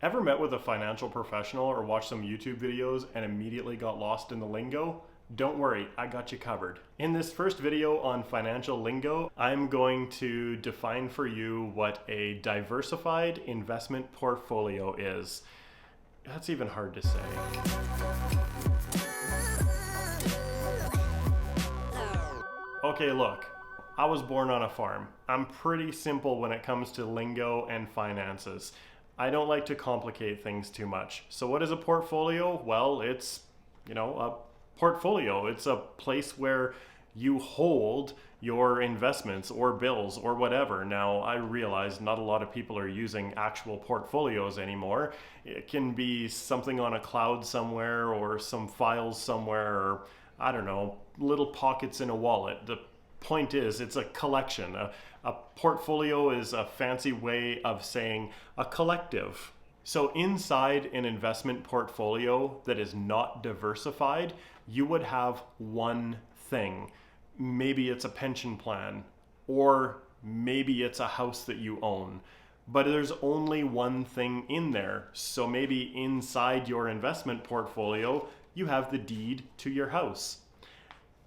Ever met with a financial professional or watched some YouTube videos and immediately got lost in the lingo? Don't worry, I got you covered. In this first video on financial lingo, I'm going to define for you what a diversified investment portfolio is. That's even hard to say. Okay, look, I was born on a farm. I'm pretty simple when it comes to lingo and finances. I don't like to complicate things too much. So what is a portfolio? Well, it's, a portfolio. It's a place where you hold your investments or bills or whatever. Now, I realize not a lot of people are using actual portfolios anymore. It can be something on a cloud somewhere or some files somewhere, or I don't know, little pockets in a wallet. The point is, it's a collection. A portfolio is a fancy way of saying a collective. So inside an investment portfolio that is not diversified, you would have one thing. Maybe it's a pension plan, or maybe it's a house that you own. But there's only one thing in there. So maybe inside your investment portfolio, you have the deed to your house.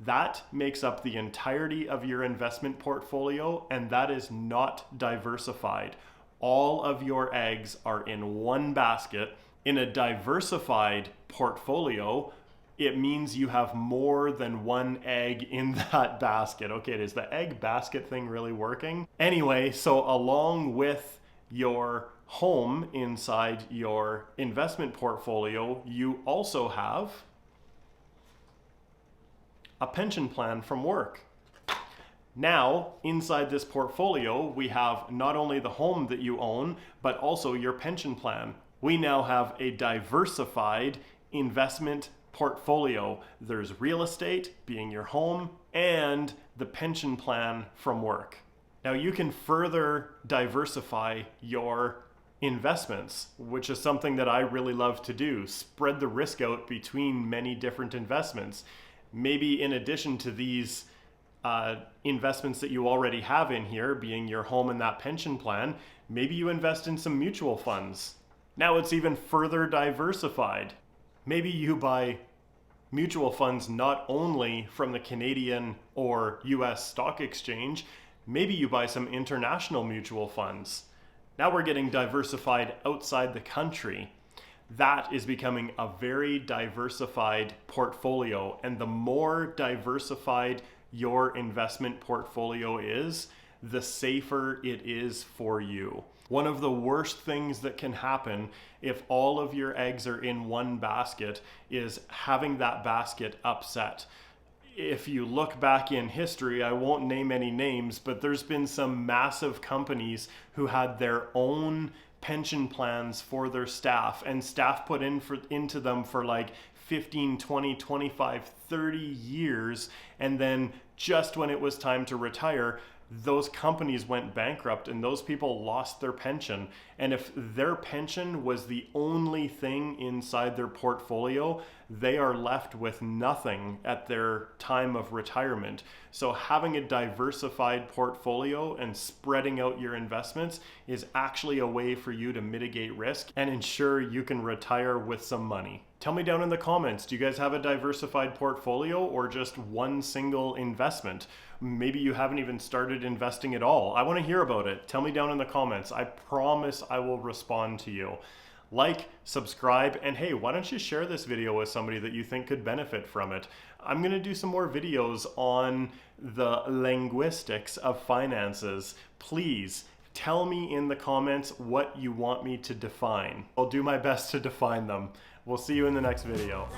That makes up the entirety of your investment portfolio, and that is not diversified. All of your eggs are in one basket. In a diversified portfolio, it means you have more than one egg in that basket. Okay, is the egg basket thing really working? Anyway, so along with your home inside your investment portfolio, you also have a pension plan from work. Now, inside this portfolio, we have not only the home that you own, but also your pension plan. We now have a diversified investment portfolio. There's real estate, being your home, and the pension plan from work. Now, you can further diversify your investments, which is something that I really love to do. Spread the risk out between many different investments. Maybe in addition to these investments that you already have in here, being your home and that pension plan, maybe you invest in some mutual funds. Now it's even further diversified. Maybe you buy mutual funds not only from the Canadian or US stock exchange, maybe you buy some international mutual funds. Now we're getting diversified outside the country. That is becoming a very diversified portfolio. And the more diversified your investment portfolio is, the safer it is for you. One of the worst things that can happen if all of your eggs are in one basket is having that basket upset. If you look back in history, I won't name any names, but there's been some massive companies who had their own pension plans for their staff, and staff put into them for like 15, 20, 25, 30 years, and then just when it was time to retire, those companies went bankrupt and those people lost their pension. And if their pension was the only thing inside their portfolio, they are left with nothing at their time of retirement. So having a diversified portfolio and spreading out your investments is actually a way for you to mitigate risk and ensure you can retire with some money. Tell me down in the comments, do you guys have a diversified portfolio or just one single investment? Maybe you haven't even started investing at all. I want to hear about it. Tell me down in the comments. I promise I will respond to you. Like, subscribe, and hey, why don't you share this video with somebody that you think could benefit from it? I'm going to do some more videos on the linguistics of finances. Please tell me in the comments what you want me to define. I'll do my best to define them. We'll see you in the next video.